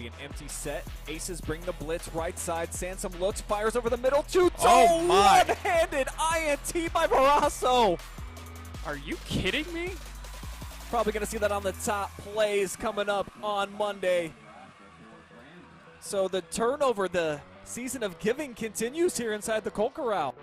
be an empty set. Aces bring the blitz right side. Sansom looks, fires over the middle. Two-toe, Oh my. one-handed INT by Barrasso. Are you kidding me? Probably going to see that on the top plays coming up on Monday. So the turnover, the season of giving continues here inside the Colt Corral.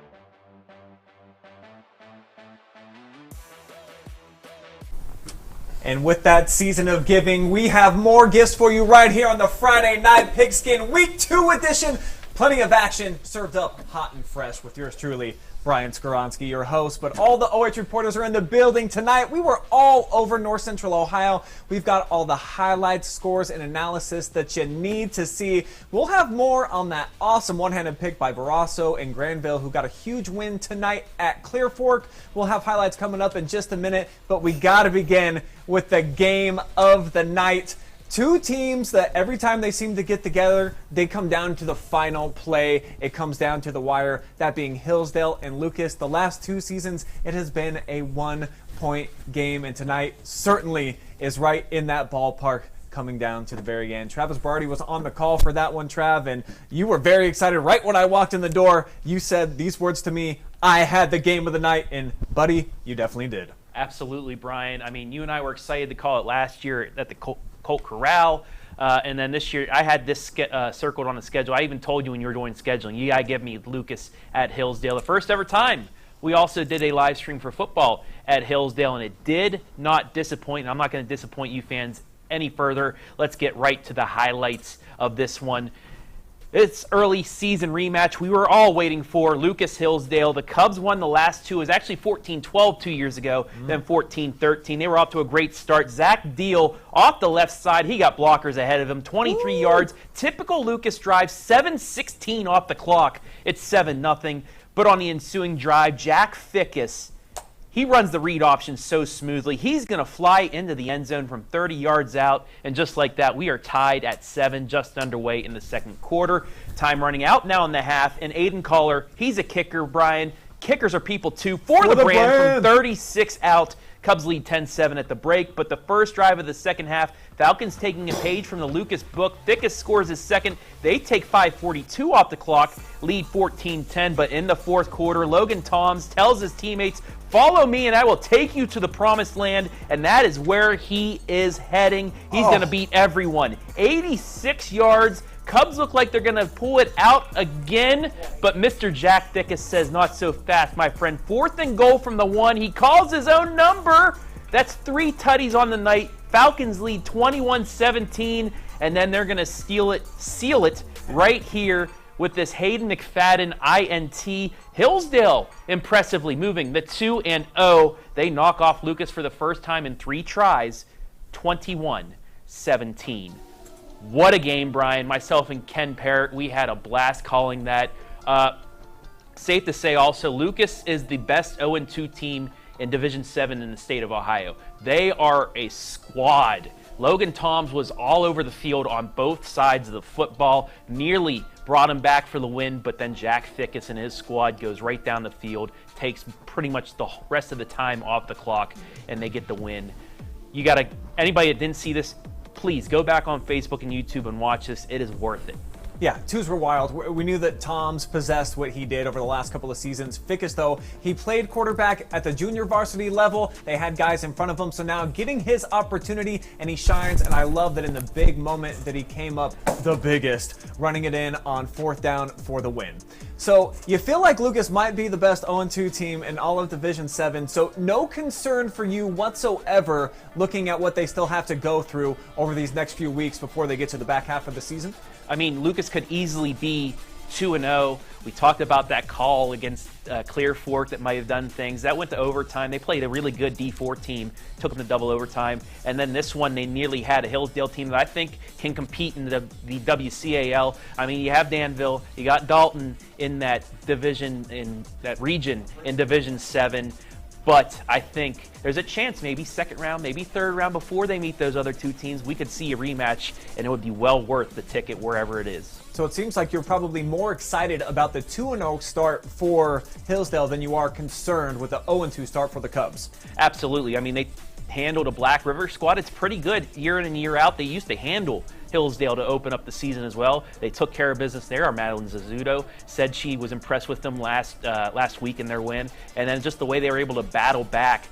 And with that season of giving, we have more gifts for you right here on the Friday Night Pigskin Week 2 edition. Plenty of action served up hot and fresh with yours truly, Brian Skoronsky, your host. But all the OH reporters are in the building tonight. We were all over North Central Ohio. We've got all the highlights, scores, and analysis that you need to see. We'll have more on that awesome one-handed pick by Barrasso and Granville, who got a huge win tonight at Clear Fork. We'll have highlights coming up in just a minute, but we got to begin with the game of the night. Two teams that every time they seem to get together, they come down to the final play. It comes down to the wire, that being Hillsdale and Lucas. The last 2 seasons, it has been a 1-point game, and tonight certainly is right in that ballpark coming down to the very end. Travis Barty was on the call for that one, Trav, and you were very excited. Right when I walked in the door, you said these words to me, "I had the game of the night," and buddy, you definitely did. Absolutely, Brian. I mean, you and I were excited to call it last year at the Colt Corral, and then this year I had this circled on the schedule. I even told you when you were doing scheduling, you gotta give me Lucas at Hillsdale, the first ever time. We also did a live stream for football at Hillsdale, and it did not disappoint, and I'm not going to disappoint you fans any further. Let's get right to the highlights of this one. It's early season rematch we were all waiting for. Lucas Hillsdale. The Cubs won the last 2. It was actually 14-12 2 years ago, then 14-13. They were off to a great start. Zach Deal off the left side. He got blockers ahead of him. 23 yards. Typical Lucas drive. 7:16 off the clock. It's 7-0. But on the ensuing drive, Jack Fickus, he runs the read option so smoothly. He's going to fly into the end zone from 30 yards out. And just like that, we are tied at 7, just underway in the second quarter. Time running out now in the half. And Aiden Caller, he's a kicker, Brian. Kickers are people too for the brand from 36 out. Cubs lead 10-7 at the break. But the first drive of the second half, Falcons taking a page from the Lucas book. Fickus scores his second. They take 5:42 off the clock, lead 14-10. But in the fourth quarter, Logan Toms tells his teammates, "Follow me and I will take you to the promised land," and that is where he is heading. He's going to beat everyone. 86 yards. Cubs look like they're going to pull it out again, but Mr. Jack Fickus says, "Not so fast, my friend." 4th and goal from the 1. He calls his own number. That's 3 tutties on the night. Falcons lead 21-17, and then they're going to seal it right here with this Hayden McFadden INT. Hillsdale impressively moving the 2-0. They knock off Lucas for the first time in 3 tries, 21-17. What a game, Brian. Myself and Ken Parrott, we had a blast calling that. Safe to say also, Lucas is the best 0-2 team in Division 7 in the state of Ohio. They are a squad. Logan Toms was all over the field on both sides of the football, nearly brought him back for the win, but then Jack Fickus and his squad goes right down the field, takes pretty much the rest of the time off the clock, and they get the win. Anybody that didn't see this, please go back on Facebook and YouTube and watch this. It is worth it. Yeah, 2s were wild. We knew that Toms possessed what he did over the last couple of seasons. Fickus, though, he played quarterback at the junior varsity level. They had guys in front of him, so now getting his opportunity, and he shines. And I love that in the big moment that he came up the biggest, running it in on 4th down for the win. So you feel like Lucas might be the best 0-2 team in all of Division 7, so no concern for you whatsoever looking at what they still have to go through over these next few weeks before they get to the back half of the season? I mean, Lucas could easily be 2-0. We talked about that call against Clear Fork that might have done things. That went to overtime. They played a really good D4 team, took them to double overtime. And then this one, they nearly had a Hillsdale team that I think can compete in the WCAL. I mean, you have Danville, you got Dalton in that division, in that region in Division 7. But I think there's a chance maybe second round, maybe third round before they meet those other 2 teams, we could see a rematch, and it would be well worth the ticket wherever it is. So it seems like you're probably more excited about the 2-0 start for Hillsdale than you are concerned with the 0-2 start for the Cubs. Absolutely. I mean, they handled a Black River squad. It's pretty good year in and year out. They used to handle Hillsdale to open up the season as well. They took care of business there. Our Madeline Zazzuto said she was impressed with them last week in their win. And then just the way they were able to battle back.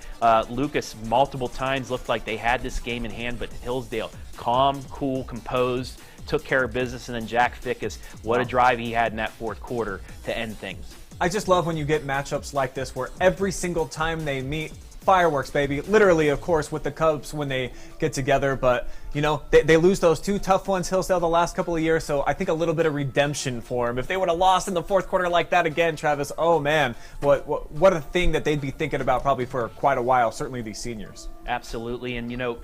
Lucas multiple times looked like they had this game in hand, but Hillsdale, calm, cool, composed, took care of business. And then Jack Fickus, what a drive he had in that fourth quarter to end things. I just love when you get matchups like this where every single time they meet, fireworks, baby. Literally, of course, with the Cubs when they get together. But, you know, they lose those two tough ones, Hillsdale, the last couple of years. So I think a little bit of redemption for them. If they would have lost in the fourth quarter like that again, Travis, oh, man, what a thing that they'd be thinking about probably for quite a while, certainly these seniors. Absolutely. And, you know,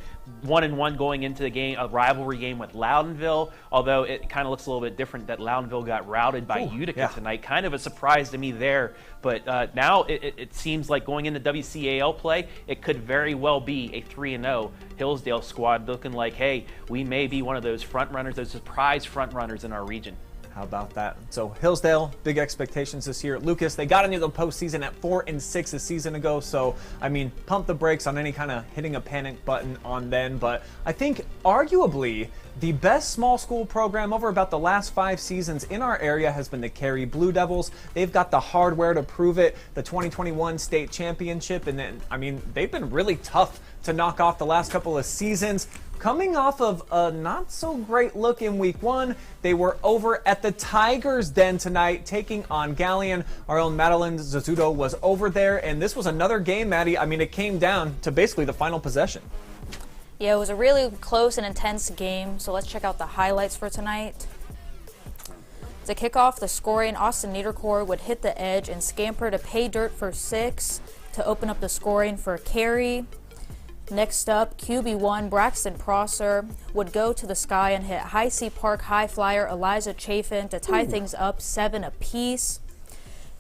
1-1 going into the game, a rivalry game with Loudonville, although it kind of looks a little bit different that Loudonville got routed by Utica tonight. Kind of a surprise to me there. But now it seems like going into WCAL play, it could very well be a 3-0 Hillsdale squad looking like, hey, we may be one of those front runners, those surprise front runners in our region. How about that? So Hillsdale, big expectations this year. Lucas, they got into the postseason at 4-6 a season ago. So, I mean, pump the brakes on any kind of hitting a panic button on them. But I think arguably the best small school program over about the last 5 seasons in our area has been the Carey Blue Devils. They've got the hardware to prove it. The 2021 state championship. And then, I mean, they've been really tough to knock off the last couple of seasons. Coming off of a not so great look in week 1, they were over at the Tigers Den tonight, taking on Galion. Our own Madeline Zazzuto was over there, and this was another game, Maddie. I mean, it came down to basically the final possession. Yeah, it was a really close and intense game, so let's check out the highlights for tonight. To kick off the scoring, Austin Niedercore would hit the edge and scamper to pay dirt for 6 to open up the scoring for Carey. Next up, QB1 Braxton Prosser would go to the sky and hit High C Park high flyer Eliza Chafin to tie things up 7 apiece.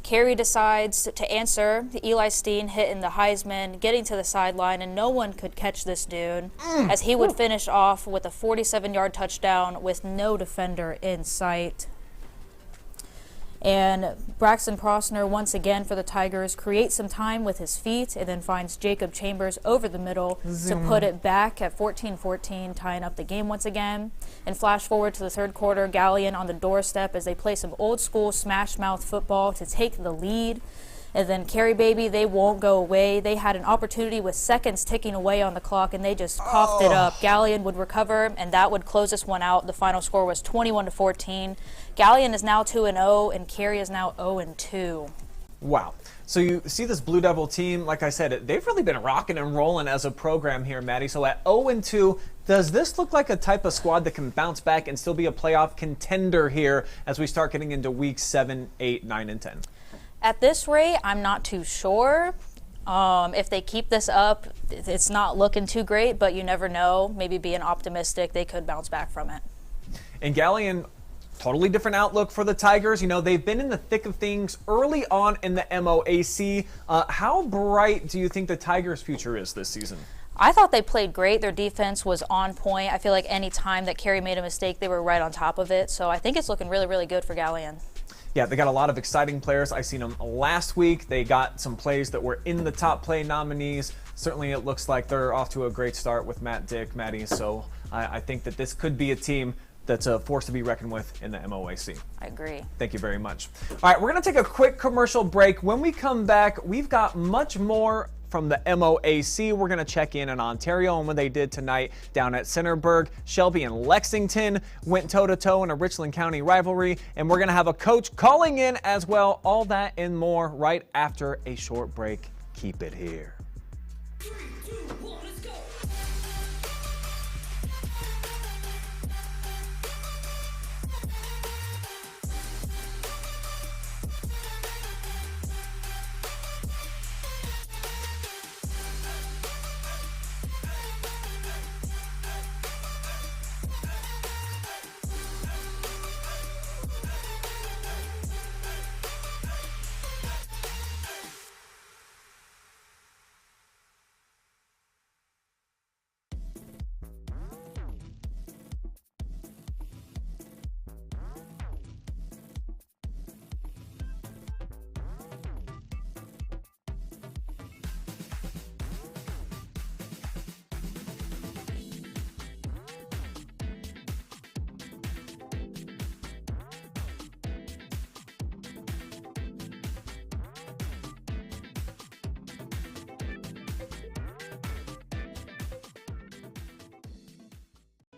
Carey decides to answer. Eli Steen hitting the Heisman, getting to the sideline, and no one could catch this dude as he would finish off with a 47-yard touchdown with no defender in sight. And Braxton Prosser, once again for the Tigers, creates some time with his feet and then finds Jacob Chambers over the middle to put it back at 14-14, tying up the game once again. And flash forward to the third quarter, Galion on the doorstep as they play some old school smash mouth football to take the lead. And then Carey, baby, they won't go away. They had an opportunity with seconds ticking away on the clock, and they just coughed it up. Galion would recover, and that would close this one out. The final score was 21-14. Galion is now 2-0, and Carey is now 0-2. Wow. So you see this Blue Devil team, like I said, they've really been rocking and rolling as a program here, Maddie. So at 0-2, does this look like a type of squad that can bounce back and still be a playoff contender here as we start getting into weeks 7, 8, 9, and 10? At this rate, I'm not too sure. If they keep this up, it's not looking too great, but you never know. Maybe being optimistic, they could bounce back from it. And Galion, totally different outlook for the Tigers. You know, they've been in the thick of things early on in the MOAC. How bright do you think the Tigers' future is this season? I thought they played great. Their defense was on point. I feel like any time that Carey made a mistake, they were right on top of it. So I think it's looking really, really good for Galion. Yeah, they got a lot of exciting players. I seen them last week. They got some plays that were in the top play nominees. Certainly it looks like they're off to a great start with Matt Dick, Maddie. So I think that this could be a team that's a force to be reckoned with in the MOAC. I agree. Thank you very much. All right, we're going to take a quick commercial break. When we come back, we've got much more from the MOAC. We're going to check in Ontario and what they did tonight down at Centerburg. Shelby and Lexington went toe-to-toe in a Richland County rivalry, and we're going to have a coach calling in as well. All that and more right after a short break. Keep it here.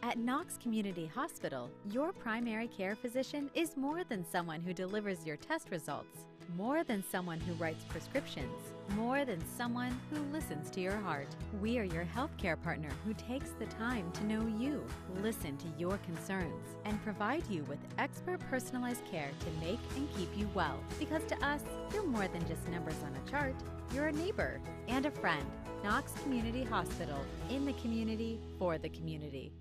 At Knox Community Hospital, your primary care physician is more than someone who delivers your test results, more than someone who writes prescriptions, more than someone who listens to your heart. We are your healthcare partner who takes the time to know you, listen to your concerns, and provide you with expert personalized care to make and keep you well. Because to us, you're more than just numbers on a chart. You're a neighbor and a friend. Knox Community Hospital, in the community, for the community.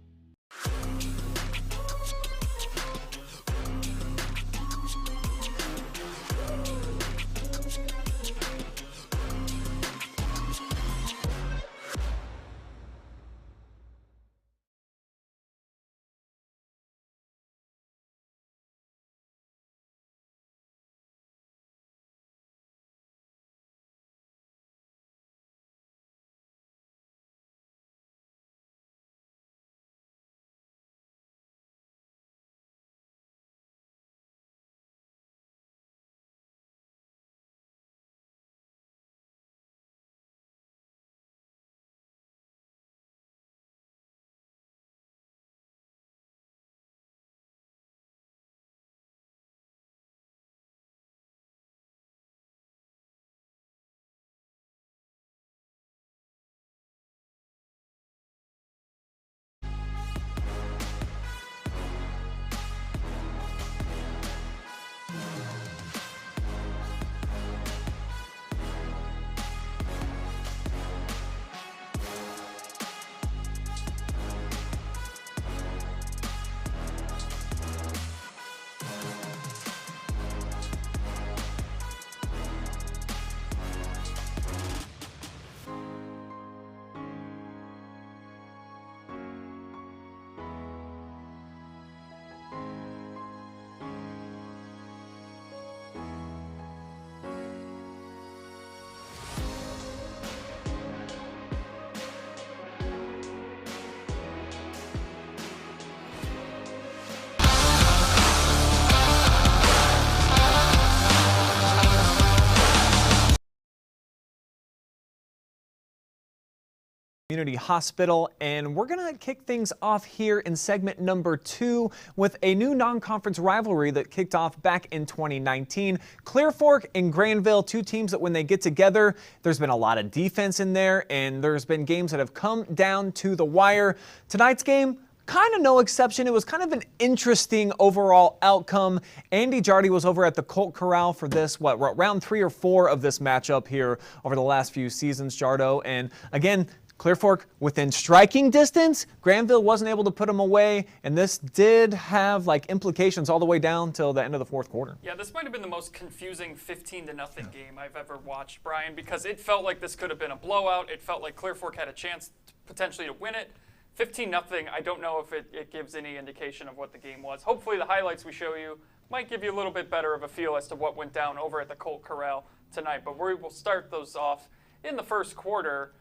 Community Hospital, and we're going to kick things off here in segment number 2 with a new non-conference rivalry that kicked off back in 2019. Clear Fork and Granville, two teams that when they get together, there's been a lot of defense in there, and there's been games that have come down to the wire. Tonight's game, kind of no exception. It was kind of an interesting overall outcome. Andy Jardy was over at the Colt Corral for this, round 3 or 4 of this matchup here over the last few seasons, Jardo. And again, Clear Fork within striking distance. Granville wasn't able to put them away, and this did have implications all the way down till the end of the fourth quarter. Yeah, this might have been the most confusing 15-0 game I've ever watched, Brian, because it felt like this could have been a blowout. It felt like Clear Fork had a chance potentially to win it. 15-0, I don't know if it gives any indication of what the game was. Hopefully the highlights we show you might give you a little bit better of a feel as to what went down over at the Colt Corral tonight. But we will start those off in the first quarter.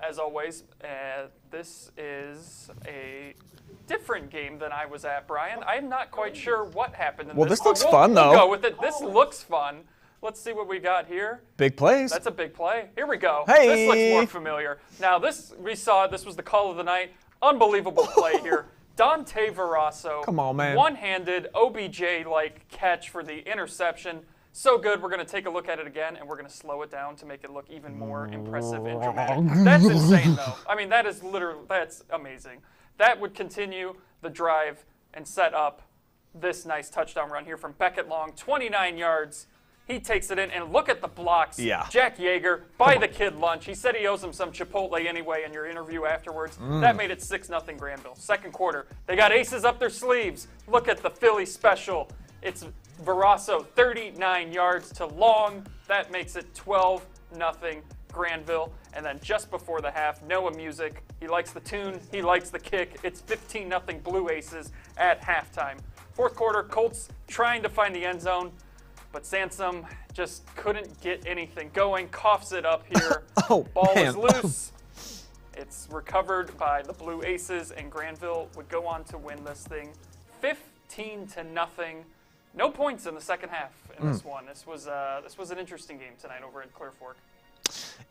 As always, this is a different game than I was at, Brian. I'm not quite sure what happened in this looks fun, though. We'll go with it. This looks fun. Let's see what we got here. Big plays. That's a big play. Here we go. Hey. This looks more familiar. Now, this was the call of the night. Unbelievable play here. Dante Verasso. Come on, man. One-handed, OBJ-like catch for the interception. So good, we're going to take a look at it again, and we're going to slow it down to make it look even more impressive and dramatic. That's insane, though. I mean, that's amazing. That would continue the drive and set up this nice touchdown run here from Beckett Long, 29 yards. He takes it in, and look at the blocks. Yeah. Jack Yeager, buy the kid lunch. He said he owes him some Chipotle anyway in your interview afterwards. That made it 6-0 Granville. Second quarter, they got aces up their sleeves. Look at the Philly special. It's Verasso, 39 yards to Long. That makes it 12-0 Granville. And then just before the half, Noah Music. He likes the tune. He likes the kick. It's 15-0 Blue Aces at halftime. Fourth quarter, Colts trying to find the end zone, but Sansom just couldn't get anything going. Coughs it up here. Ball is loose. It's recovered by the Blue Aces, and Granville would go on to win this thing 15-0. No points in the second half in this one. This was an interesting game tonight over at Clear Fork.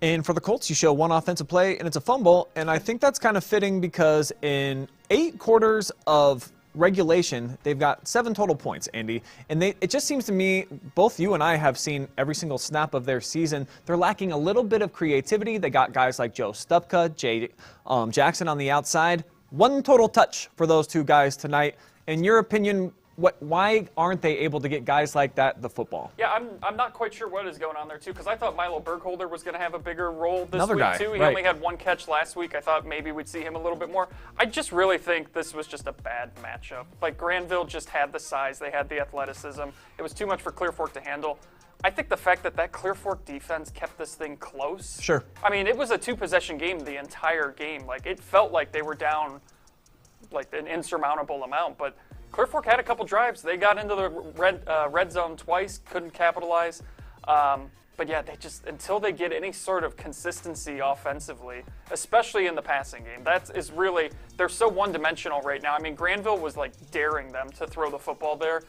And for the Colts, you show one offensive play, and it's a fumble. And I think that's kind of fitting because in 8 quarters of regulation, they've got 7 total points, Andy. And it just seems to me, both you and I have seen every single snap of their season. They're lacking a little bit of creativity. They got guys like Joe Stupka, Jay Jackson on the outside. 1 total touch for those 2 guys tonight. In your opinion, why aren't they able to get guys like that the football? Yeah, I'm not quite sure what is going on there, too, because I thought Milo Burkholder was going to have a bigger role this Another week, guy, too. He right. only had 1 catch last week. I thought maybe we'd see him a little bit more. I just really think this was just a bad matchup. Like, Granville just had the size. They had the athleticism. It was too much for Clear Fork to handle. I think the fact that Clear Fork defense kept this thing close. Sure. I mean, it was a 2-possession game the entire game. Like, it felt like they were down, like, an insurmountable amount, but Clear Fork had a couple drives. They got into the red zone twice, couldn't capitalize. But yeah, they just, until they get any sort of consistency offensively, especially in the passing game, that is really, they're so one-dimensional right now. I mean, Granville was like daring them to throw the football there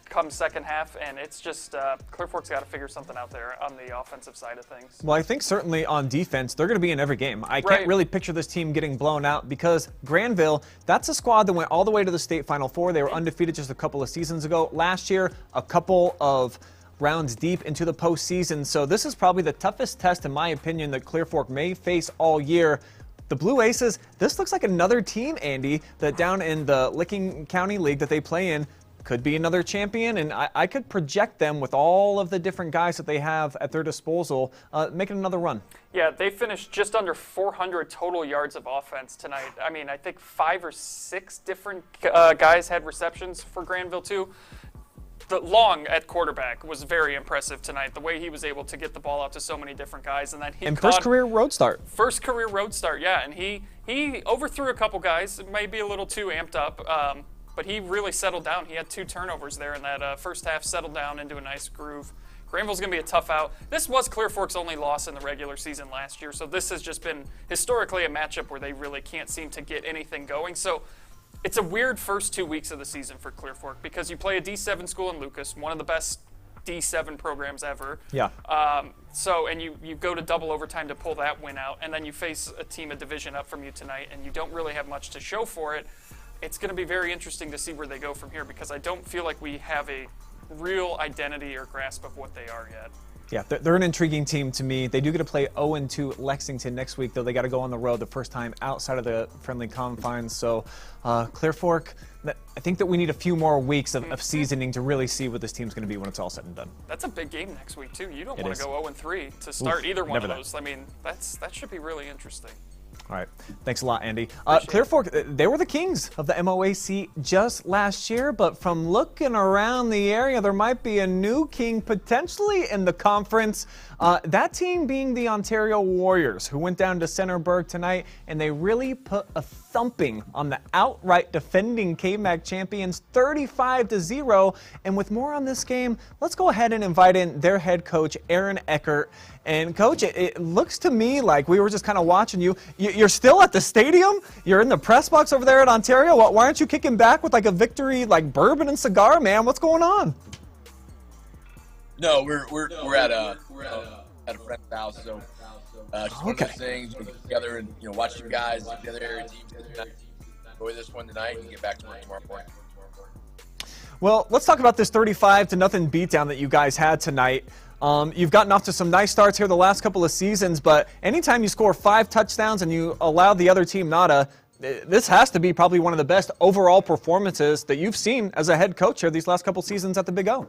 come second half, and it's just Clear Fork's got to figure something out there on the offensive side of things. Well, I think certainly on defense, they're going to be in every game. I can't Right. really picture this team getting blown out because Granville, that's a squad that went all the way to the state Final Four. They were undefeated just a couple of seasons ago. Last year, a couple of rounds deep into the postseason. So this is probably the toughest test, in my opinion, that Clear Fork may face all year. The Blue Aces, this looks like another team, Andy, that down in the Licking County League that they play in, could be another champion, and I could project them with all of the different guys that they have at their disposal, making another run. Yeah, they finished just under 400 total yards of offense tonight. I mean, I think 5 or 6 different guys had receptions for Granville, too. The Long at quarterback was very impressive tonight, the way he was able to get the ball out to so many different guys. And then he first career road start. First career road start, yeah. And he overthrew a couple guys, maybe a little too amped up. But he really settled down. He had 2 turnovers there in that first half, settled down into a nice groove. Granville's going to be a tough out. This was Clear Fork's only loss in the regular season last year, so this has just been historically a matchup where they really can't seem to get anything going. So it's a weird first 2 weeks of the season for Clear Fork because you play a D7 school in Lucas, one of the best D7 programs ever. Yeah. And you go to double overtime to pull that win out, and then you face a team a division up from you tonight, and you don't really have much to show for it. It's going to be very interesting to see where they go from here because I don't feel like we have a real identity or grasp of what they are yet. Yeah, they're an intriguing team to me. They do get to play 0-2 Lexington next week, though they got to go on the road the first time outside of the friendly confines. So Clear Fork, I think that we need a few more weeks of seasoning to really see what this team's going to be when it's all said and done. That's a big game next week, too. You don't want is. to go 0-3 to start either one of never those. I mean, that should be really interesting. All right. Thanks a lot, Andy. Clear Fork, they were the kings of the MOAC just last year, but from looking around the area, there might be a new king potentially in the conference. That team being the Ontario Warriors, who went down to Centerburg tonight, and they really put a thumping on the outright defending KMAC champions, 35-0. And with more on this game, let's go ahead and invite in their head coach, Aaron Eckert. And Coach, it looks to me like we were just kind of watching you. You're still at the stadium? You're in the press box over there at Ontario? Why aren't you kicking back with like a victory, like bourbon and cigar, man? What's going on? No, we're at a friend's house, so just one of those things. We get together and watch you guys together. Enjoy this one tonight and get back to work tomorrow morning. Well, let's talk about this 35-0 beatdown that you guys had tonight. You've gotten off to some nice starts here the last couple of seasons, but anytime you score 5 touchdowns and you allow the other team nada, this has to be probably one of the best overall performances that you've seen as a head coach here these last couple seasons at the Big O.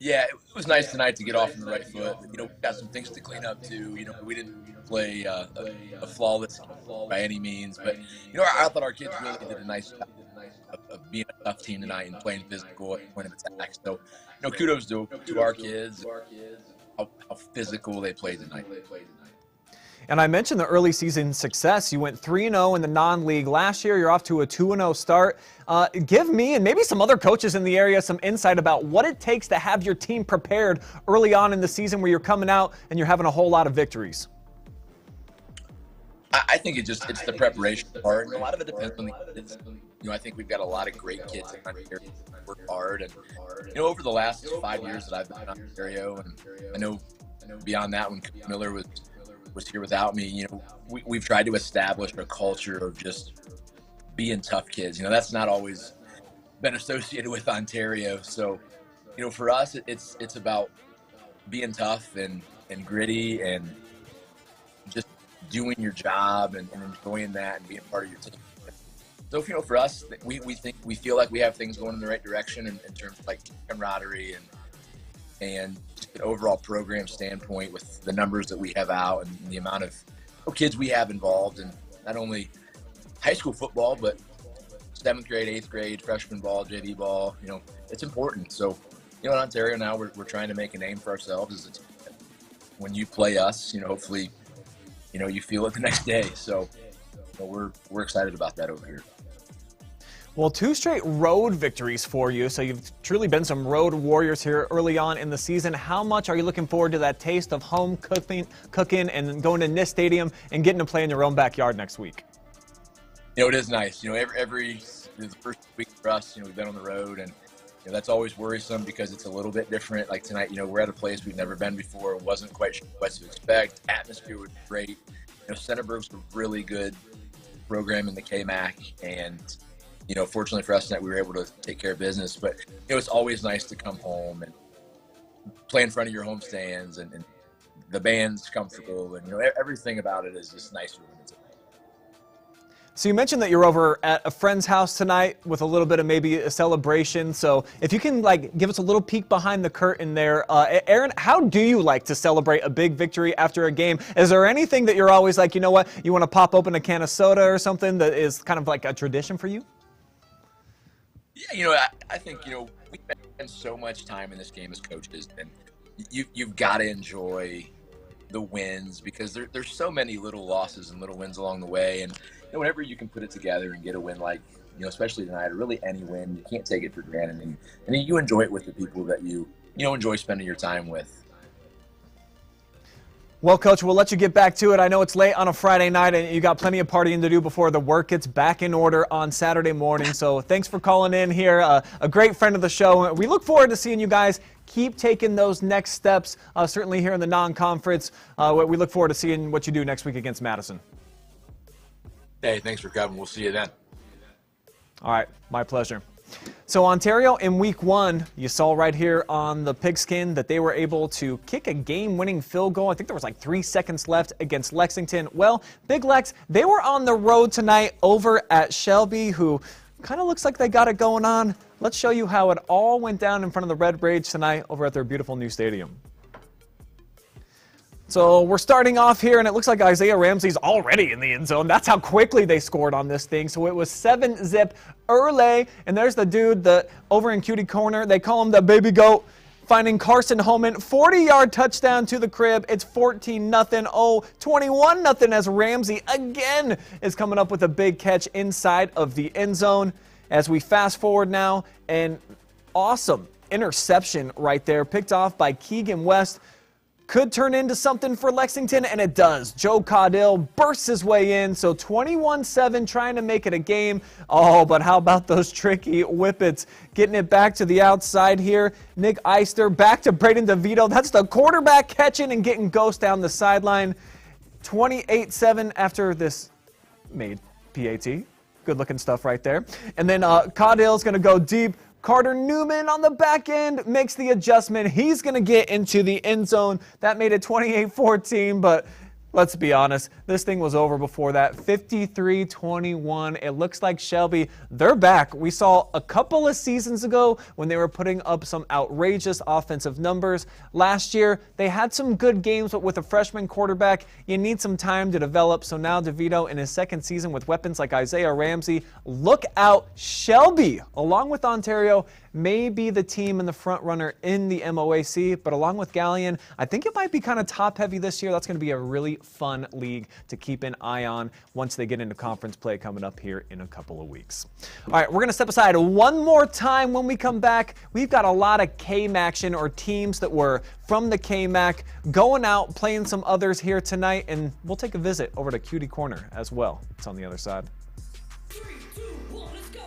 Yeah, it was nice tonight to get off on the right foot. We got some things to clean up too. We didn't play a flawless by any means, but I thought our kids really did a nice job of being a tough team tonight and playing physical at point of attack. So, kudos to our kids, how physical they played tonight. And I mentioned the early season success. You went 3-0 in the non-league last year. You're off to a 2-0 start. Give me and maybe some other coaches in the area some insight about what it takes to have your team prepared early on in the season where you're coming out and you're having a whole lot of victories. I think it's the preparation part, and a lot of it depends on the kids. I think we've got a lot of great kids around here who work hard, and over the last 5 years that I've been in Ontario, and I know beyond that, when Coach Miller was here without me, we've tried to establish a culture of just being tough kids. That's not always been associated with Ontario. So, for us, it's about being tough and gritty and just doing your job and enjoying that and being part of your team. So, for us, we feel like we have things going in the right direction in terms of like camaraderie and just an overall program standpoint with the numbers that we have out and the amount of kids we have involved in not only high school football, but 7th grade, 8th grade, freshman ball, JV ball. It's important. So, in Ontario now, we're trying to make a name for ourselves as a team. When you play us, hopefully, you feel it the next day. So, we're excited about that over here. Well, 2 straight road victories for you, so you've truly been some road warriors here early on in the season. How much are you looking forward to that taste of home cooking and going to NIST Stadium and getting to play in your own backyard next week? It is nice. Every the first week for us, we've been on the road, and that's always worrisome because it's a little bit different. Like tonight, we're at a place we've never been before. Wasn't quite sure what to expect. Atmosphere was great. Centerburg's a really good program in the KMAC, and fortunately for us tonight, we were able to take care of business. But it's always nice to come home and play in front of your home stands, and the band's comfortable, and everything about it is just nicer when it's at home. So you mentioned that you're over at a friend's house tonight with a little bit of maybe a celebration. So if you can give us a little peek behind the curtain there. Aaron, how do you like to celebrate a big victory after a game? Is there anything that you're always like, you know what, you want to pop open a can of soda or something that is kind of like a tradition for you? Yeah, I think, we spend so much time in this game as coaches, and you've got to enjoy the wins because there's so many little losses and little wins along the way. And whenever you can put it together and get a win like, especially tonight, or really any win, you can't take it for granted. And you enjoy it with the people that you enjoy spending your time with. Well, Coach, we'll let you get back to it. I know it's late on a Friday night and you got plenty of partying to do before the work gets back in order on Saturday morning. So thanks for calling in here. A great friend of the show. We look forward to seeing you guys keep taking those next steps, certainly here in the non-conference. We look forward to seeing what you do next week against Madison. Hey, thanks for coming. We'll see you then. All right, my pleasure. So Ontario in week 1, you saw right here on the Pigskin that they were able to kick a game-winning field goal. I think there was like 3 seconds left against Lexington. Well, Big Lex, they were on the road tonight over at Shelby, who kind of looks like they got it going on. Let's show you how it all went down in front of the Red Braves tonight over at their beautiful new stadium. So we're starting off here, and it looks like Isaiah Ramsey's already in the end zone. That's how quickly they scored on this thing. So it was 7-zip early, and there's the dude over in Cutie Corner. They call him the baby goat, finding Carson Holman. 40-yard touchdown to the crib. It's 14-0. Oh, 21-0 as Ramsey again is coming up with a big catch inside of the end zone. As we fast forward now, an awesome interception right there, picked off by Keegan West. Could turn into something for Lexington, and it does. Joe Caudill bursts his way in, so 21-7, trying to make it a game. Oh, but how about those tricky whippets? Getting it back to the outside here. Nick Eister back to Braden DeVito. That's the quarterback catching and getting ghost down the sideline. 28-7 after this made PAT. Good-looking stuff right there. And then Caudill's going to go deep. Carter Newman on the back end makes the adjustment. He's going to get into the end zone. That made it 28-14, but let's be honest, this thing was over before that. 53-21. It looks like Shelby, they're back. We saw a couple of seasons ago when they were putting up some outrageous offensive numbers. Last year, they had some good games, but with a freshman quarterback, you need some time to develop. So now DeVito in his second season with weapons like Isaiah Ramsey. Look out, Shelby, along with Ontario, may be the team and the front runner in the MOAC, but along with Galion, I think it might be kind of top heavy this year. That's going to be a really fun league to keep an eye on once they get into conference play coming up here in a couple of weeks. All right, we're going to step aside one more time. When we come back, we've got a lot of KMAC action, or teams that were from the KMAC going out, playing some others here tonight, and we'll take a visit over to Cutie Corner as well. It's on the other side. 3, 2, 1, let's go.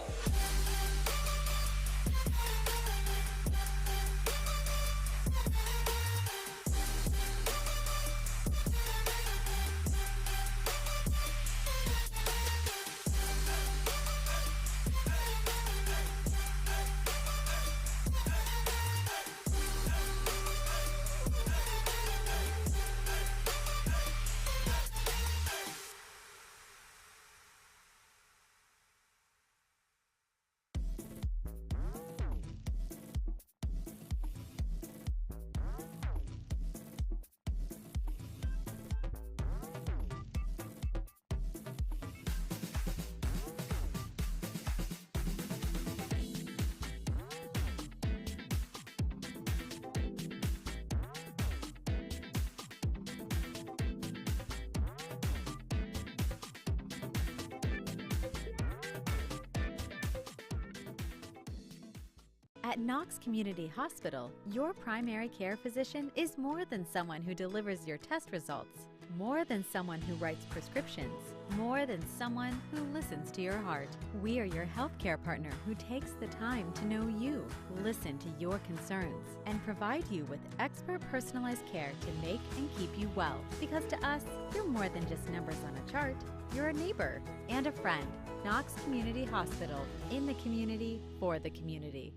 At Knox Community Hospital, your primary care physician is more than someone who delivers your test results, more than someone who writes prescriptions, more than someone who listens to your heart. We are your healthcare partner who takes the time to know you, listen to your concerns, and provide you with expert personalized care to make and keep you well. Because to us, you're more than just numbers on a chart. You're a neighbor and a friend. Knox Community Hospital, in the community, for the community.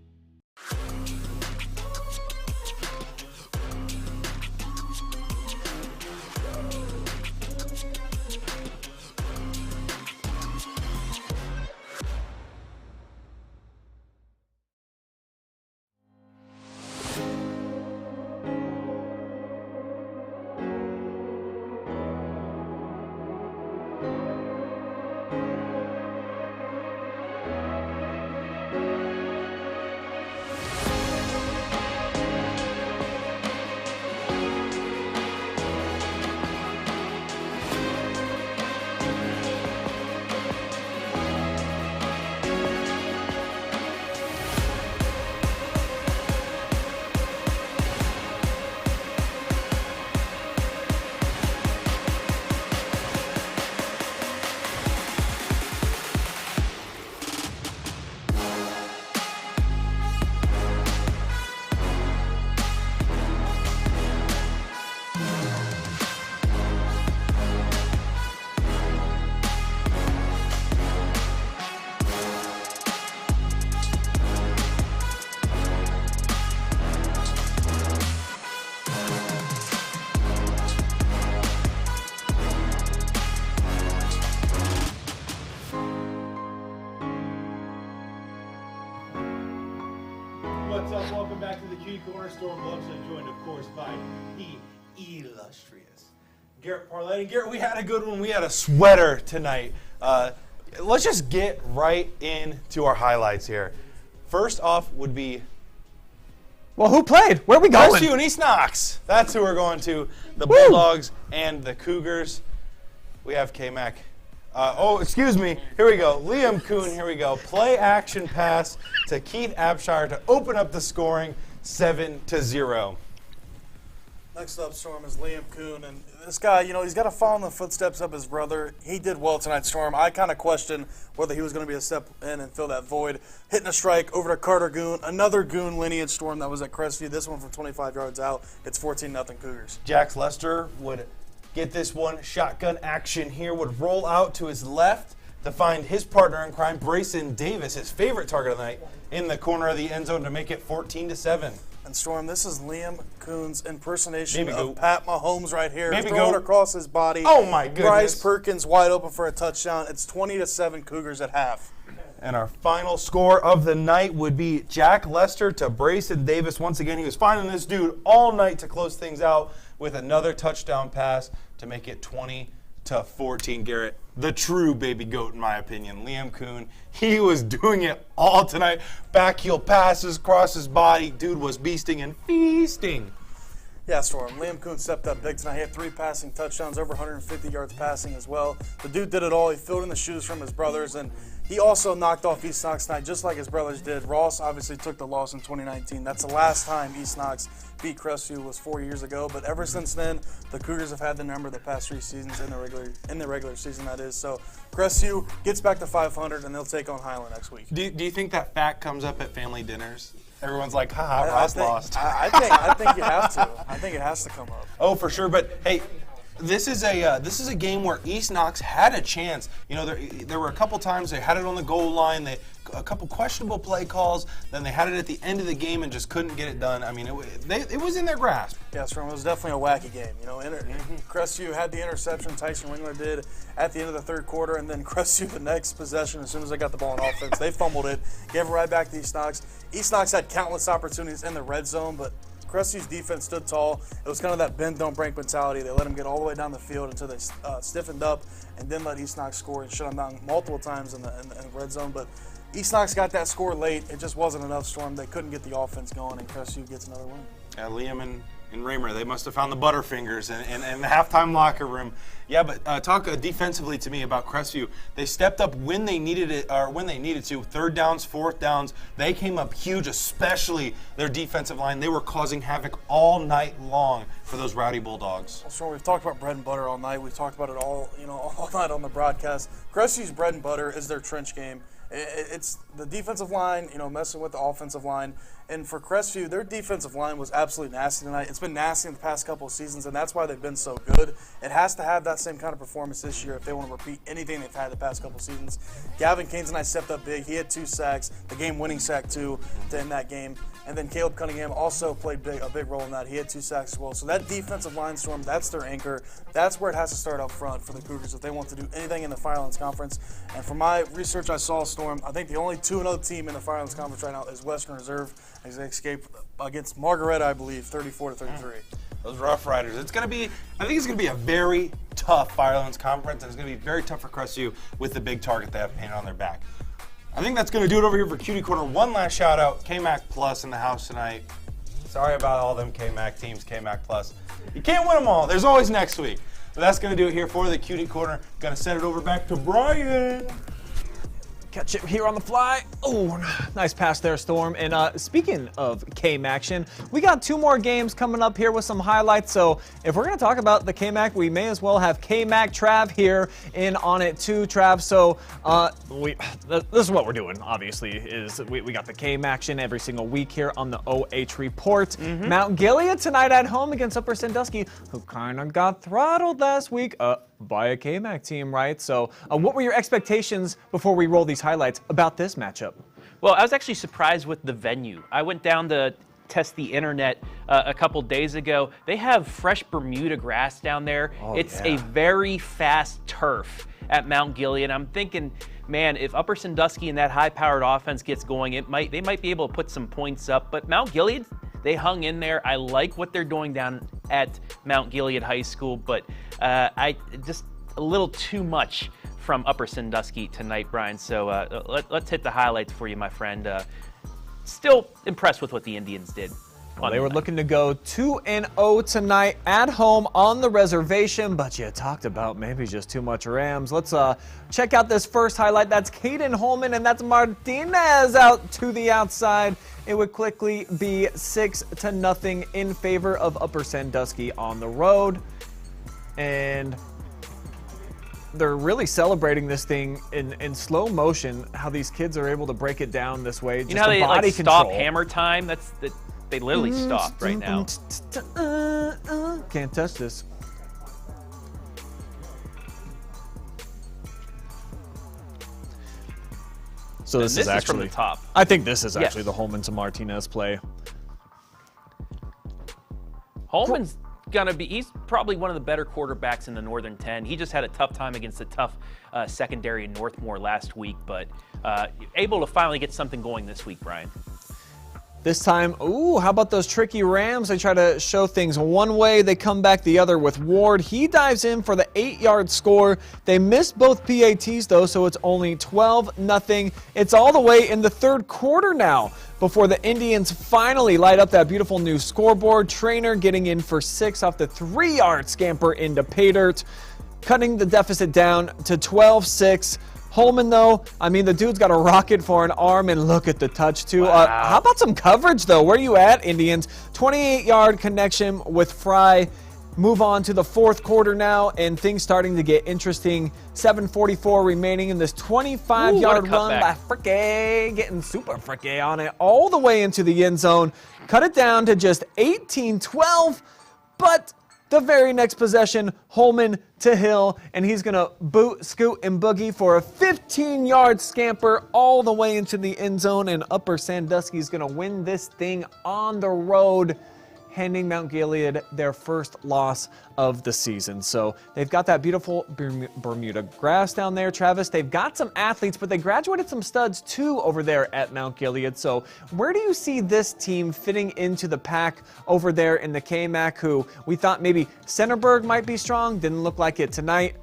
What's up? Welcome back to the Cutie Corner. Storm Blumpson, joined, of course, by the illustrious Garrett Parlett. And Garrett, we had a good one. We had a sweater tonight. Let's just get right into our highlights here. First off would be Well, who played? Where are we going? Crestview and East Knox. That's who we're going to. The Bulldogs and the Cougars. We have K-Mac. Excuse me. Here we go. Liam Kuhn, here we go. Play action pass to Keith Abshire to open up the scoring 7-0. Next up, Storm, is Liam Kuhn. And this guy, he's got to follow in the footsteps of his brother. He did well tonight, Storm. I kind of questioned whether he was going to be a step in and fill that void. Hitting a strike over to Carter Goon. Another Goon lineage, Storm, that was at Crestview. This one from 25 yards out. It's 14-0 Cougars. Jax Lester would get this one. Shotgun action here, would roll out to his left to find his partner in crime, Brayson Davis, his favorite target of the night, in the corner of the end zone to make it 14-7. And Storm, this is Liam Kuhn's impersonation of Pat Mahomes right here. Throwing across his body. Oh my goodness. Bryce Perkins wide open for a touchdown. It's 20-7 Cougars at half. And our final score of the night would be Jack Lester to Brayson Davis. Once again, he was finding this dude all night to close things out with another touchdown pass to make it 20-14. Garrett, the true baby goat in my opinion, Liam Kuhn. He was doing it all tonight. Backheel passes across his body. Dude was beasting and feasting. Yeah, Storm. Liam Kuhn stepped up big tonight. He had 3 passing touchdowns, over 150 yards passing as well. The dude did it all. He filled in the shoes from his brothers, and he also knocked off East Knox tonight, just like his brothers did. Ross obviously took the loss in 2019. That's the last time East Knox beat Crestview was 4 years ago. But ever since then, the Cougars have had the number the past 3 seasons in the regular season, that is. So Crestview gets back to 500, and they'll take on Highland next week. Do you think that fact comes up at family dinners? Everyone's like, haha, Ross lost. I think you have to. I think it has to come up. Oh, for sure. But hey, this is a game where East Knox had a chance. There were a couple times they had it on the goal line. A couple questionable play calls. Then they had it at the end of the game and just couldn't get it done. I mean, it was in their grasp. Yes, it was definitely a wacky game. Crestview had the interception Tyson Wingler did at the end of the third quarter, and then Crestview the next possession, as soon as they got the ball in offense, they fumbled it, gave it right back to East Knox. East Knox had countless opportunities in the red zone, but Crestview's defense stood tall. It was kind of that bend, don't break mentality. They let them get all the way down the field until they stiffened up and then let East Knox score and shut them down multiple times in the red zone. But East Knox got that score late. It just wasn't enough, Storm. They couldn't get the offense going, and Crestview gets another win. Yeah, Liam and and Raymer. They must have found the Butterfingers in the halftime locker room. Yeah, but talk defensively to me about Crestview. They stepped up when they needed it, or when they needed to. Third downs, fourth downs, they came up huge, especially their defensive line. They were causing havoc all night long for those Rowdy Bulldogs. So we've talked about bread and butter all night. We've talked about it all night on the broadcast. Crestview's bread and butter is their trench game. It's the defensive line, messing with the offensive line. And for Crestview, their defensive line was absolutely nasty tonight. It's been nasty in the past couple of seasons, and that's why they've been so good. It has to have that same kind of performance this year if they want to repeat anything they've had the past couple of seasons. Gavin Keynes tonight stepped up big. He had 2 sacks, the game-winning sack, too, to end that game. And then Caleb Cunningham also played a big role in that. He had 2 sacks as well. So that defensive line, Storm, that's their anchor. That's where it has to start up front for the Cougars if they want to do anything in the Fire Islands Conference. And from my research I saw, Storm, I think the only 2-0 team in the Fire Islands Conference right now is Western Reserve, as they escaped against Margaretta, I believe, 34-33. Those Rough Riders. I think it's going to be a very tough Fire Islands Conference, and it's going to be very tough for Crestview with the big target they have painted on their back. I think that's going to do it over here for Cutie Corner. One last shout out, KMAC Plus in the house tonight. Sorry about all them KMAC teams, KMAC Plus. You can't win them all. There's always next week. But that's going to do it here for the Cutie Corner. Going to send it over back to Brian. Catch it here on the fly. Oh, nice pass there, Storm. And speaking of KMAC, we got 2 more games coming up here with some highlights. So if we're going to talk about the KMAC, we may as well have KMAC Trav here in on it too, Trav. So this is what we're doing, obviously, is we got the KMAC every single week here on the OH Report. Mount Gilead tonight at home against Upper Sandusky, who kind of got throttled last week. By a KMAC team, right? So what were your expectations before we roll these highlights about this matchup? Well, I was actually surprised with the venue. I went down to test the internet a couple days ago. They have fresh Bermuda grass down there. It's a very fast turf at Mount Gilead. I'm thinking, man, if Upper Sandusky and that high-powered offense gets going, they might be able to put some points up. But Mount Gilead, they hung in there. I like what they're doing down at Mount Gilead High School, but I just a little too much from Upper Sandusky tonight, Brian. So let's hit the highlights for you, my friend. Still impressed with what the Indians did. Well, they were looking to go 2-0 tonight at home on the reservation, but you talked about maybe just too much Rams. Let's check out this first highlight. That's Caden Holman, and that's Martinez out to the outside. It would quickly be 6-0 in favor of Upper Sandusky on the road. And they're really celebrating this thing in slow motion, how these kids are able to break it down this way. You know how they stop hammer time? They literally stopped right now. Can't touch this. So this is actually from the top. I think this is actually the Holman to Martinez play. Holman's he's probably one of the better quarterbacks in the Northern 10. He just had a tough time against a tough secondary in Northmor last week, but able to finally get something going this week, Brian. This time, how about those tricky Rams? They try to show things one way, they come back the other with Ward. He dives in for the 8-yard score. They missed both PATs, though, so it's only 12-0. It's all the way in the third quarter now before the Indians finally light up that beautiful new scoreboard. Trainer getting in for 6 off the 3-yard scamper into pay dirt, cutting the deficit down to 12-6. Holman, though, I mean, the dude's got a rocket for an arm, and look at the touch, too. Wow. How about some coverage, though? Where are you at, Indians? 28-yard connection with Fry. Move on to the fourth quarter now, and things starting to get interesting. 7:44 remaining in this 25-yard run by Fricke, getting super Fricke on it all the way into the end zone. Cut it down to just 18-12, but the very next possession, Holman to Hill, and he's going to boot, scoot, and boogie for a 15-yard scamper all the way into the end zone, and Upper Sandusky is going to win this thing on the road, handing Mount Gilead their first loss of the season. So they've got that beautiful Bermuda grass down there, Travis. They've got some athletes, but they graduated some studs too over there at Mount Gilead. So where do you see this team fitting into the pack over there in the KMAC, who we thought maybe Centerburg might be strong? Didn't look like it tonight.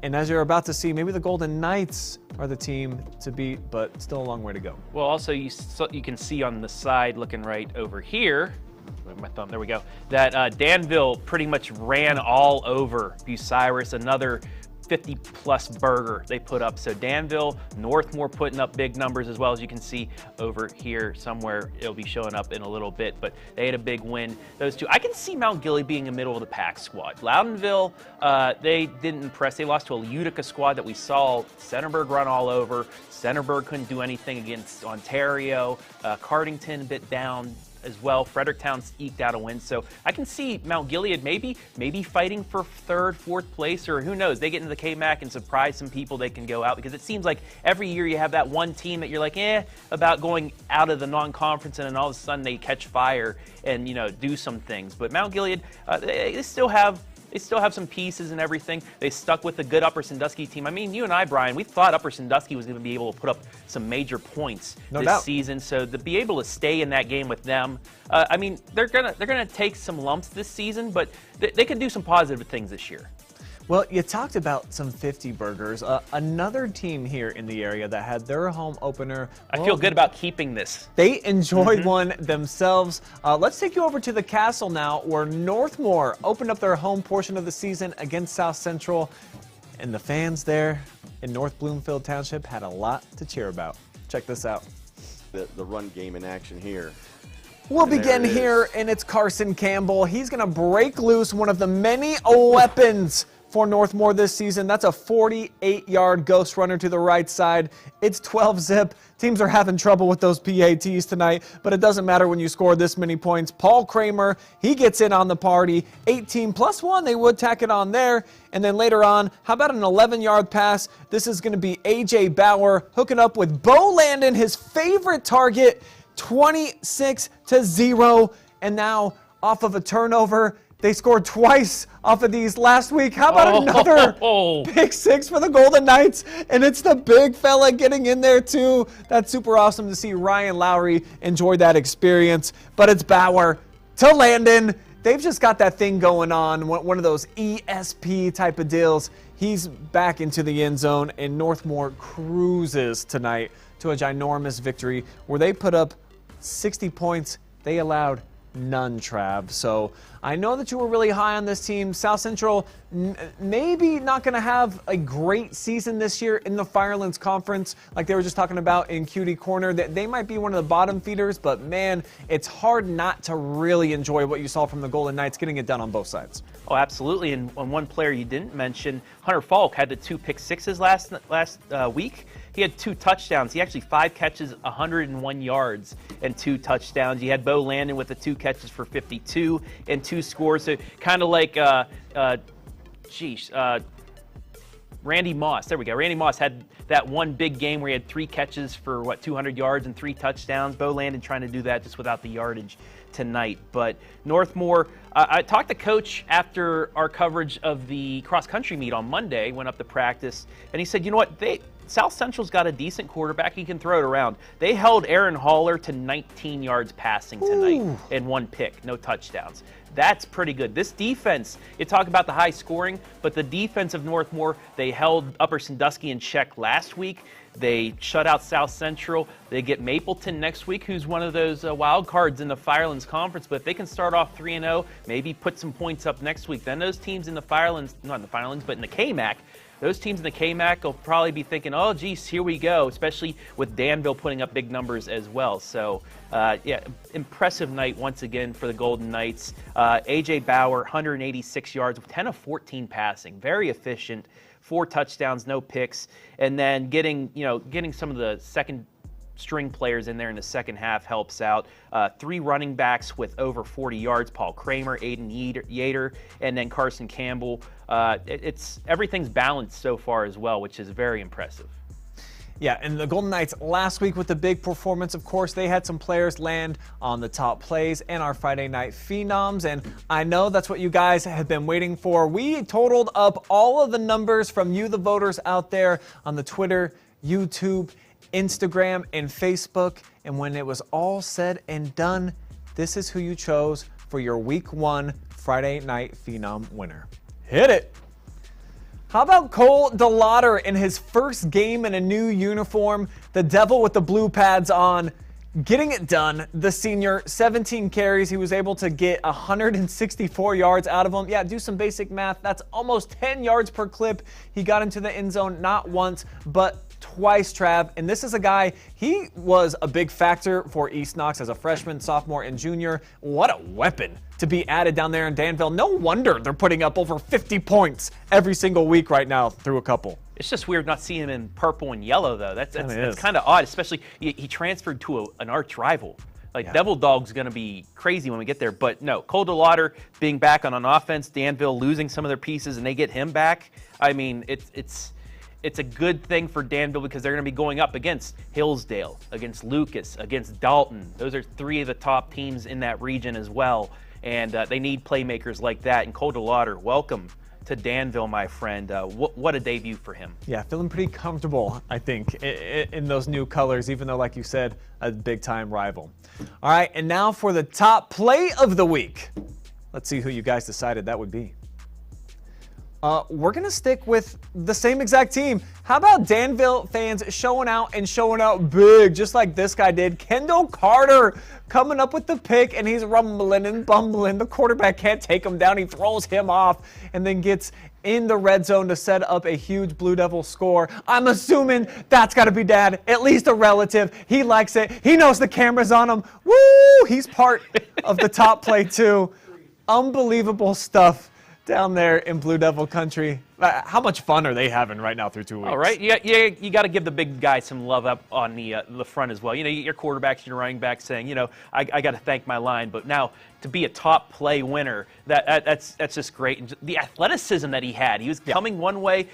And as you're about to see, maybe the Golden Knights are the team to beat, but still a long way to go. Well, also you can see on the side looking right over here, my thumb, there we go, that Danville pretty much ran all over Bucyrus, another 50-plus burger they put up. So Danville, Northmor putting up big numbers as well, as you can see over here somewhere. It'll be showing up in a little bit, but they had a big win, those two. I can see Mount Gilead being a middle of the pack squad. Loudonville, they didn't impress. They lost to a Utica squad that we saw Centerburg run all over. Centerburg couldn't do anything against Ontario. Cardington a bit down as well. Fredericktown's eked out a win. So I can see Mount Gilead maybe fighting for third, fourth place, or who knows, they get into the KMAC and surprise some people. They can go out, because it seems like every year you have that one team that you're like, about going out of the non-conference, and then all of a sudden they catch fire and, do some things. But Mount Gilead, they still have some pieces and everything. They stuck with the good Upper Sandusky team. I mean, you and I, Brian, we thought Upper Sandusky was going to be able to put up some major points this season. So to be able to stay in that game with them, I mean, they're gonna take some lumps this season, but they can do some positive things this year. Well, you talked about some 50 burgers. Another team here in the area that had their home opener. I feel good about keeping this. They enjoyed one themselves. Let's take you over to the Castle now, where Northmor opened up their home portion of the season against South Central. And the fans there in North Bloomfield Township had a lot to cheer about. Check this out. The run game in action here. We'll begin here, and it's Carson Campbell. He's going to break loose one of the many weapons for Northmor this season. That's a 48-yard ghost runner to the right side. It's 12-zip. Teams are having trouble with those PATs tonight, but it doesn't matter when you score this many points. Paul Kramer, he gets in on the party. 18+1, they would tack it on there. And then later on, how about an 11-yard pass? This is going to be A.J. Bauer hooking up with Bo Landon, his favorite target, 26-0. And now, off of a turnover, they scored twice off of these last week. How about another pick six for the Golden Knights? And it's the big fella getting in there too. That's super awesome to see. Ryan Lowry enjoy that experience. But it's Bauer to Landon. They've just got that thing going on, one of those ESP type of deals. He's back into the end zone, and Northmor cruises tonight to a ginormous victory where they put up 60 points. They allowed none, Trav. So I know that you were really high on this team. South Central maybe not going to have a great season this year in the Firelands Conference like they were just talking about in Cutie Corner. They might be one of the bottom feeders, but man, it's hard not to really enjoy what you saw from the Golden Knights getting it done on both sides. Oh, absolutely. And one player you didn't mention, Hunter Falk, had the 2 pick sixes last week. He had 2 touchdowns. He actually 5 catches, 101 yards, and 2 touchdowns. You had Bo Landon with the 2 catches for 52 and 2 scores. So kind of like, Randy Moss. There we go. Randy Moss had that one big game where he had 3 catches for, 200 yards and 3 touchdowns. Bo Landon trying to do that just without the yardage tonight. But Northmor, I talked to Coach after our coverage of the cross-country meet on Monday, went up to practice, and he said, you know what, South Central's got a decent quarterback. He can throw it around. They held Aaron Haller to 19 yards passing tonight and 1 pick, no touchdowns. That's pretty good. This defense, you talk about the high scoring, but the defense of Northmor, they held Upper Sandusky in check last week. They shut out South Central. They get Mapleton next week, who's one of those wild cards in the Firelands Conference. But if they can start off 3-0, maybe put some points up next week, then those teams in the Firelands, not in the Firelands, but in the KMAC, those teams in the KMAC will probably be thinking, oh, geez, here we go, especially with Danville putting up big numbers as well. So, yeah, impressive night once again for the Golden Knights. A.J. Bauer, 186 yards, 10 of 14 passing, very efficient, 4 touchdowns, no picks, and then getting some of the second string players in there in the second half helps out. 3 running backs with over 40 yards, Paul Kramer, Aiden Yater, and then Carson Campbell. Everything's balanced so far as well, which is very impressive. Yeah, and the Golden Knights last week with the big performance, of course, they had some players land on the top plays and our Friday Night Phenoms, and I know that's what you guys have been waiting for. We totaled up all of the numbers from you, the voters out there on the Twitter, YouTube, Instagram, and Facebook, and when it was all said and done, this is who you chose for your Week 1 Friday Night Phenom winner. Hit it! How about Cole DeLauder in his first game in a new uniform, the devil with the blue pads on, Getting it done, the senior, 17 carries. He was able to get 164 yards out of them. Yeah, do some basic math. That's almost 10 yards per clip. He got into the end zone not once, but twice, Trav. And this is a guy, he was a big factor for East Knox as a freshman, sophomore, and junior. What a weapon to be added down there in Danville. No wonder they're putting up over 50 points every single week right now through a couple. It's just weird not seeing him in purple and yellow, though. That's kind of odd, especially he transferred to an arch rival. Devil Dog's going to be crazy when we get there. But no, Calder being back on an offense, Danville losing some of their pieces, and they get him back. I mean, it's a good thing for Danville because they're going to be going up against Hillsdale, against Lucas, against Dalton. Those are three of the top teams in that region as well. And they need playmakers like that. And Calder, welcome to Danville, my friend. What a debut for him. Yeah, feeling pretty comfortable, I think, in those new colors, even though, like you said, a big-time rival. All right, and now for the top play of the week. Let's see who you guys decided that would be. We're going to stick with the same exact team. How about Danville fans showing out big, just like this guy did? Kendall Carter coming up with the pick, and he's rumbling and bumbling. The quarterback can't take him down. He throws him off and then gets in the red zone to set up a huge Blue Devil score. I'm assuming that's got to be Dad, at least a relative. He likes it. He knows the camera's on him. Woo! He's part of the top play, too. Unbelievable stuff down there in Blue Devil country. How much fun are they having right now through 2 weeks? All right, you got to give the big guy some love up on the front as well. You know, your quarterbacks, your running backs saying, you know, I got to thank my line. But now to be a top play winner, that's just great. And the athleticism that he had, he was coming one way,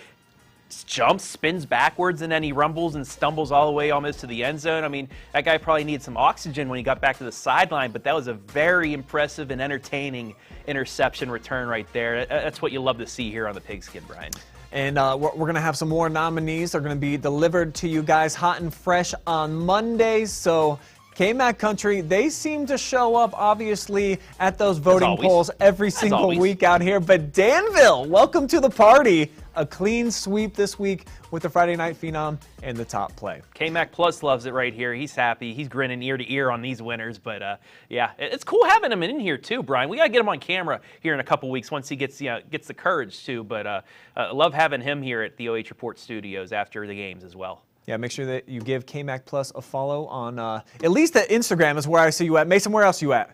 jumps, spins backwards, and then he rumbles and stumbles all the way almost to the end zone. I mean, that guy probably needed some oxygen when he got back to the sideline, but that was a very impressive and entertaining interception return right there. That's what you love to see here on the Pigskin, Brian. And we're going to have some more nominees. They're going to be delivered to you guys hot and fresh on Monday. So KMAC Country, they seem to show up, obviously, at those voting polls every single week out here. But Danville, welcome to the party. A clean sweep this week with the Friday Night Phenom and the top play. KMAC Plus loves it right here. He's happy. He's grinning ear to ear on these winners. But, yeah, it's cool having him in here, too, Brian. We got to get him on camera here in a couple weeks once he gets the courage, too. But love having him here at the OH Report Studios after the games as well. Yeah, make sure that you give KMAC Plus a follow on at least at Instagram is where I see you at. Mason, where else are you at?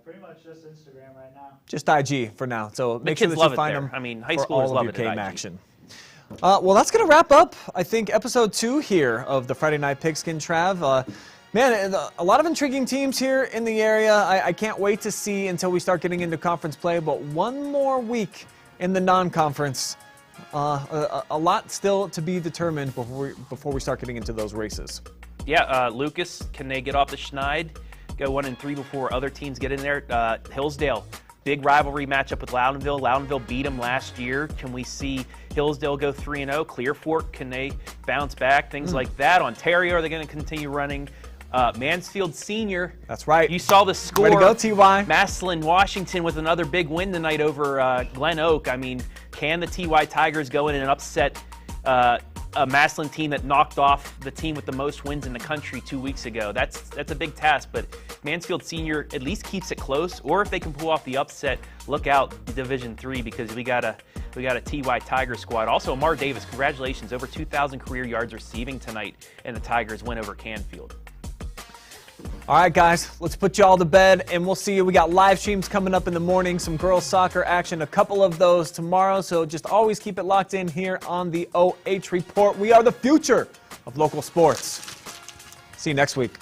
Pretty much just Instagram right now. Just IG for now. So make sure that you find them. I mean, high schoolers love it. KMAC action. Well, that's going to wrap up, I think, episode 2 here of the Friday Night Pigskin, Trav. Man, a lot of intriguing teams here in the area. I can't wait to see until we start getting into conference play. But one more week in the non-conference. A lot still to be determined before we start getting into those races. Yeah, Lucas, can they get off the schneid? Go 1-3 before other teams get in there. Hillsdale, big rivalry matchup with Loudonville. Loudonville beat them last year. Can we see Hillsdale go 3-0? Clear Fork, can they bounce back? Things like that. Ontario, are they going to continue running? Mansfield Senior. That's right. You saw the score. Way to go, T.Y. Massillon, Washington with another big win tonight over Glen Oak. I mean, can the T.Y. Tigers go in and upset a Massillon team that knocked off the team with the most wins in the country 2 weeks ago? That's a big task, but Mansfield Senior at least keeps it close. Or if they can pull off the upset, look out Division III because we got a T.Y. Tiger squad. Also, Amar Davis, congratulations, over 2,000 career yards receiving tonight, and the Tigers win over Canfield. All right, guys, let's put you all to bed, and we'll see you. We got live streams coming up in the morning, some girls soccer action, a couple of those tomorrow. So just always keep it locked in here on the OH Report. We are the future of local sports. See you next week.